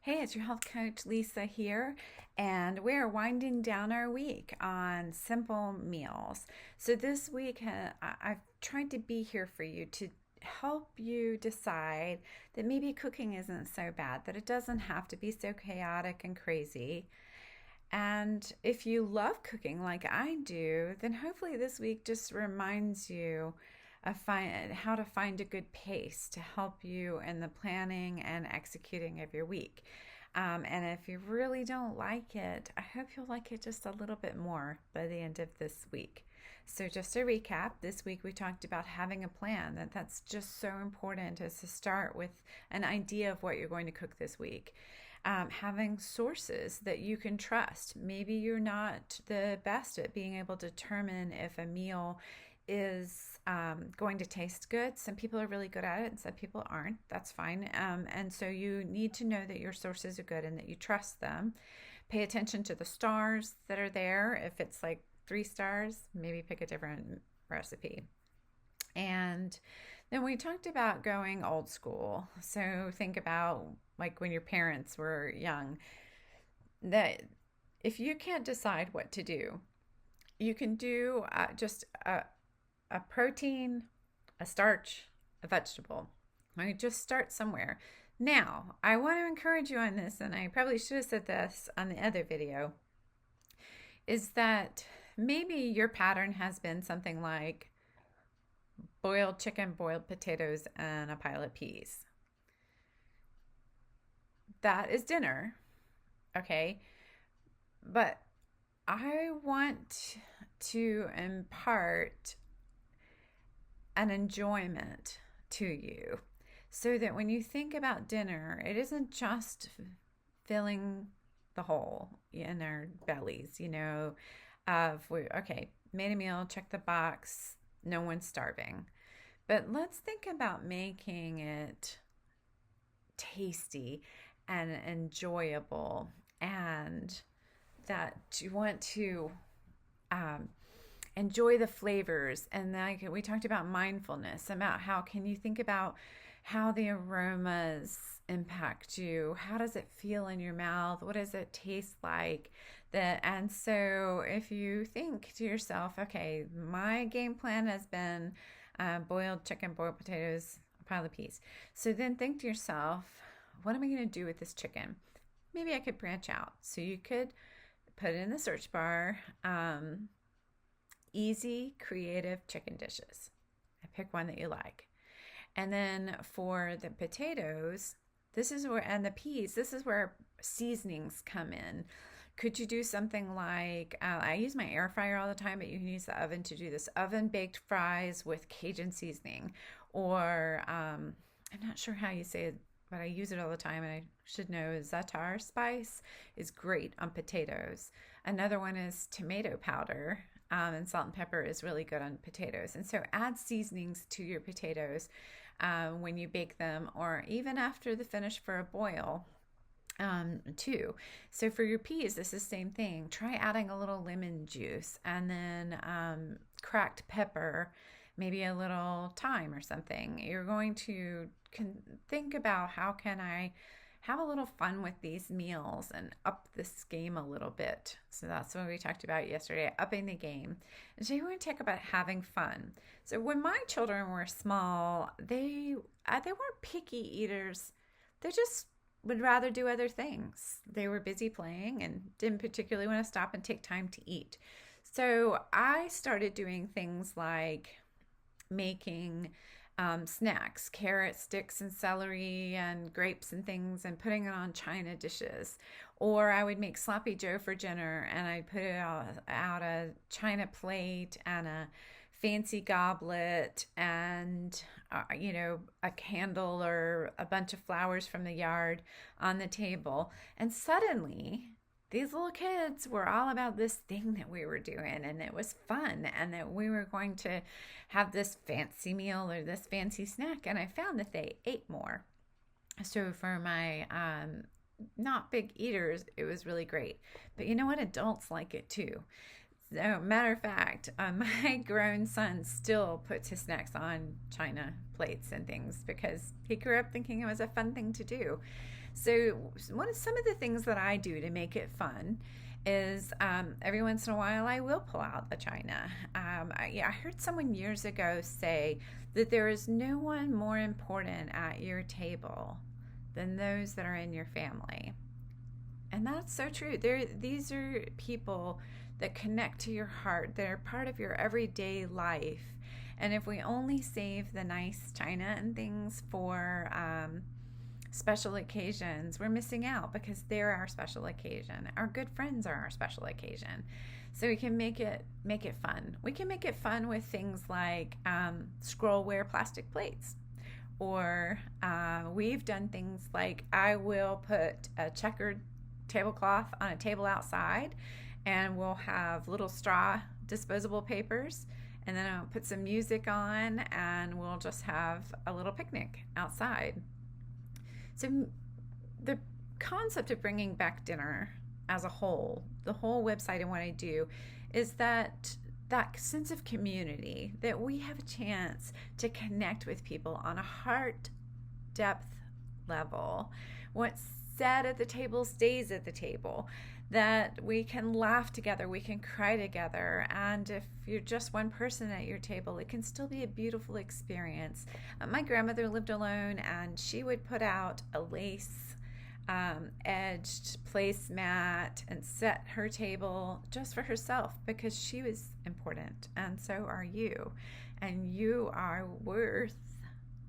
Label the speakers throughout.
Speaker 1: Hey, it's your health coach Lisa here, and we're winding down our week on simple meals. So, this week I've tried to be here for you to help you decide that maybe cooking isn't so bad, that it doesn't have to be so chaotic and crazy. And if you love cooking like I do, then hopefully this week just reminds you of how to find a good pace to help you in the planning and executing of your week. And if you really don't like it, I hope you'll like it just a little bit more by the end of this week. So just to recap, this week we talked about having a plan. That's just so important, is to start with an idea of what you're going to cook this week. Having sources that you can trust. Maybe you're not the best at being able to determine if a meal is going to taste good. Some people are really good at it and some people aren't. That's fine. And so you need to know that your sources are good and that you trust them. Pay attention to the stars that are there. If it's like 3 stars, maybe pick a different recipe. And then we talked about going old school. So think about like when your parents were young, that if you can't decide what to do, you can do just a protein, a starch, a vegetable. I just start somewhere. Now, I want to encourage you on this, and I probably should have said this on the other video, is that maybe your pattern has been something like boiled chicken, boiled potatoes, and a pile of peas. That is dinner, okay? But I want to impart an enjoyment to you so that when you think about dinner, it isn't just filling the hole in our bellies, okay, made a meal, check the box, no one's starving. But let's think about making it tasty and enjoyable, and that you want to enjoy the flavors. And like we talked about mindfulness, about how can you think about how the aromas impact you, how does it feel in your mouth, what does it taste like. And so if you think to yourself, okay, my game plan has been boiled chicken, boiled potatoes, a pile of peas. So then think to yourself, what am I going to do with this chicken? Maybe I could branch out. So you could put it in the search bar, easy, creative chicken dishes. I pick one that you like. And then for the potatoes, and the peas, this is where seasonings come in. Could you do something like, I use my air fryer all the time, but you can use the oven to do this. Oven baked fries with Cajun seasoning. Or, I'm not sure how you say it, but I use it all the time and I should know, za'atar spice is great on potatoes. Another one is tomato powder, and salt and pepper is really good on potatoes. And so add seasonings to your potatoes when you bake them, or even after the finish for a boil too. So for your peas, this is the same thing. Try adding a little lemon juice, and then cracked pepper, maybe a little thyme or something. You're going to think about, how can I have a little fun with these meals and up this game a little bit. So that's what we talked about yesterday, upping the game. And so you want to talk about having fun. So when my children were small, they weren't picky eaters. They just would rather do other things. They were busy playing and didn't particularly want to stop and take time to eat. So I started doing things like making snacks, carrot sticks and celery and grapes and things, and putting it on china dishes. Or I would make sloppy joe for dinner, and I'd put it out a china plate and a fancy goblet, and a candle or a bunch of flowers from the yard on the table. And suddenly these little kids were all about this thing that we were doing, and it was fun, and that we were going to have this fancy meal or this fancy snack. And I found that they ate more. So for my not big eaters, it was really great. But you know what? Adults like it too. So, matter of fact, my grown son still puts his snacks on china plates and things because he grew up thinking it was a fun thing to do. So some of the things that I do to make it fun is every once in a while I will pull out the china. I heard someone years ago say that there is no one more important at your table than those that are in your family. And that's so true. These are people that connect to your heart. They're part of your everyday life. And if we only save the nice china and things for special occasions, we're missing out because they're our special occasion. Our good friends are our special occasion. So we can make it fun. We can make it fun with things like scrollware plastic plates. Or we've done things like I will put a checkered tablecloth on a table outside, and we'll have little straw disposable papers, and then I'll put some music on, and we'll just have a little picnic outside. So the concept of bringing back dinner as a whole, the whole website and what I do, is that sense of community, that we have a chance to connect with people on a heart depth level. What's said at the table stays at the table, that we can laugh together, we can cry together, and if you're just one person at your table, it can still be a beautiful experience. My grandmother lived alone, and she would put out a lace edged placemat and set her table just for herself because she was important, and so are you. And you are worth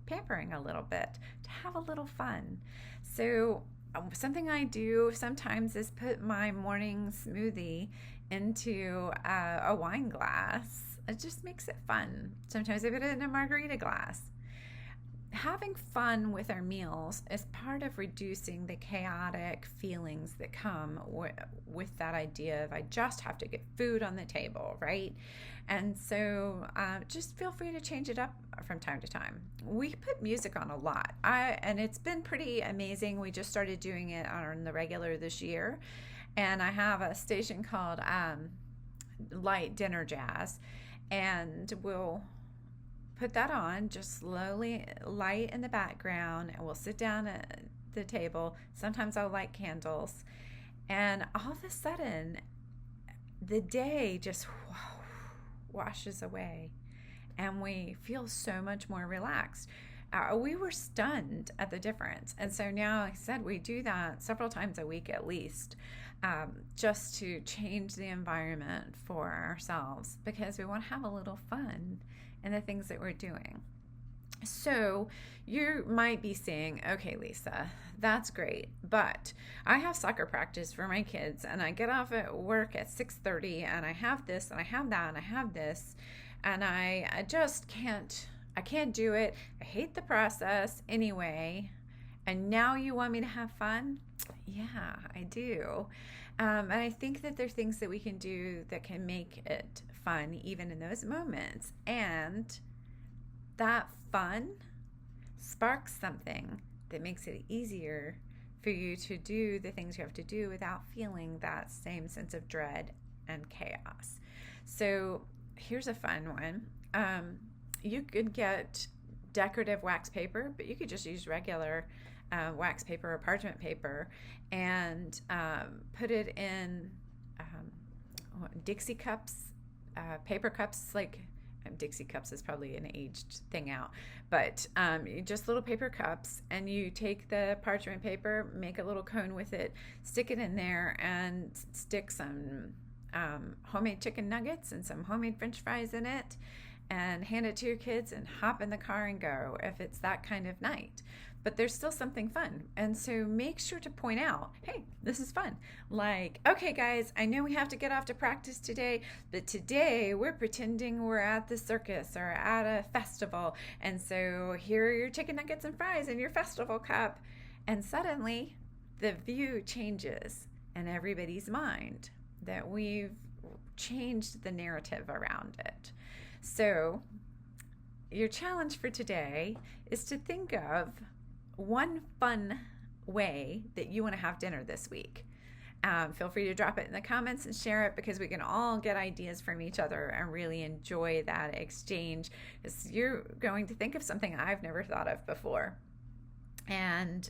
Speaker 1: pampering a little bit to have a little fun. So something I do sometimes is put my morning smoothie into a wine glass. It just makes it fun. Sometimes I put it in a margarita glass. Having fun with our meals is part of reducing the chaotic feelings that come with that idea of I just have to get food on the table, right? And so just feel free to change it up from time to time. We put music on a lot, and it's been pretty amazing. We just started doing it on the regular this year, and I have a station called Light Dinner Jazz, and we'll put that on just slowly, light in the background, and we'll sit down at the table. Sometimes I'll light candles, and all of a sudden the day just washes away and we feel so much more relaxed. We were stunned at the difference, and so now, like I said, we do that several times a week at least, just to change the environment for ourselves because we want to have a little fun in the things that we're doing. So you might be saying, okay, Lisa, that's great, but I have soccer practice for my kids, and I get off at work at 6:30, and I have this, and I have that, and I have this, and I just can't do it. I hate the process anyway, and now you want me to have fun? Yeah, I do. And I think that there are things that we can do that can make it fun even in those moments. And that fun sparks something that makes it easier for you to do the things you have to do without feeling that same sense of dread and chaos. So here's a fun one. You could get decorative wax paper, but you could just use regular wax paper or parchment paper and put it in Dixie cups, paper cups. Like Dixie cups is probably an aged thing out, but just little paper cups, and you take the parchment paper, make a little cone with it, stick it in there, and stick some homemade chicken nuggets and some homemade French fries in it, and hand it to your kids and hop in the car and go if it's that kind of night. But there's still something fun. And so make sure to point out, hey, this is fun. Like, okay, guys, I know we have to get off to practice today, but today we're pretending we're at the circus or at a festival. And so here are your chicken nuggets and fries in your festival cup. And suddenly the view changes in everybody's mind that we've changed the narrative around it. So your challenge for today is to think of one fun way that you want to have dinner this week. Feel free to drop it in the comments and share it, because we can all get ideas from each other and really enjoy that exchange, because you're going to think of something I've never thought of before. and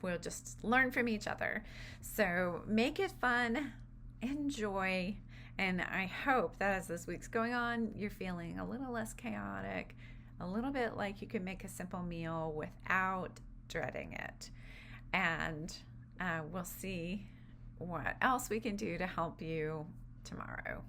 Speaker 1: we'll just learn from each other. So make it fun, enjoy, and I hope that as this week's going on, you're feeling a little less chaotic, a little bit like you can make a simple meal without dreading it. And we'll see what else we can do to help you tomorrow.